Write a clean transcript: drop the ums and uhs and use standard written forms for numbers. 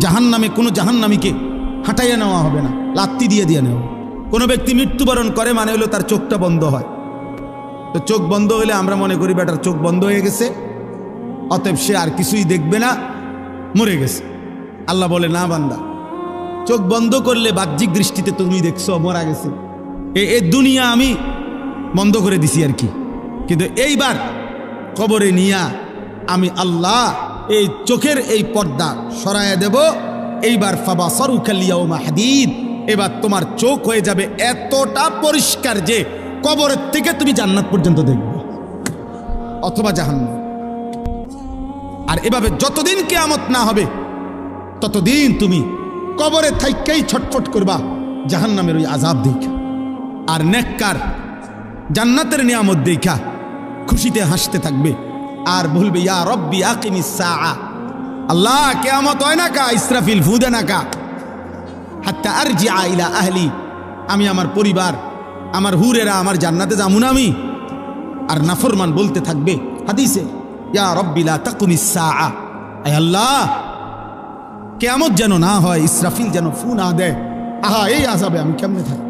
জাহান্নামে কোনো জাহান্নামীকে হাঁটাইয়া নেওয়া হবে না, লাত্তি দিয়ে দিয়ে নেওয়া। কোনো ব্যক্তি মৃত্যুবরণ করে মানে হলো তার চোখটা বন্ধ হয়। তো চোখ বন্ধ হলে আমরা মনে করি বেটার চোখ বন্ধ হয়ে গেছে, অতএব সে আর কিছুই দেখবে না, মরে গেছে। আল্লাহ বলে, না বান্দা, চোখ বন্ধ করলে বাহ্যিক দৃষ্টিতে তুমি দেখছো মরা গেছে, এই দুনিয়া আমি বন্ধ করে দিছি আর কি, কিন্তু এইবার কবরে নিয়া আমি আল্লাহ এই চোখের এই পর্দা সরাইয়া দেব। এইবার ফাবাসারুকাল ইয়াউমা হাদীদ, এবার তোমার চোখ হয়ে যাবে এতটা পরিষ্কার যে কবরের থেকে তুমি জান্নাত পর্যন্ত দেখবে অথবা জাহান্নাম। আর এভাবে যতদিন কিয়ামত না হবে ততদিন তুমি কবরে থাইকাই ছটফট করবা জাহান্নামের ওই আযাব দেখা, আর নেককার জান্নাতের নিয়ামত দেখা খুশিতে হাসতে থাকবে আর বলবে, ইয়া রব্বি আকিমিস সাআ, আল্লাহ কিয়ামত হয় না কা, ইসরাফিল ফু দে না কা, হাত্তা আরজিআ ইলা আহলি, আমি আমার পরিবার, আমার হুরেরা, আমার জান্নাতে যামু না আমি। আর নাফরমান বলতে থাকবে হাদিসে, ইয়া রব্বি লা তাকুমিস সাআ, আয় আল্লাহ কিয়ামত যেন না হয়, ইসরাফিল যেন ফু না দেয়। আহা, এই আযাবে আমি কেমনে থাকি।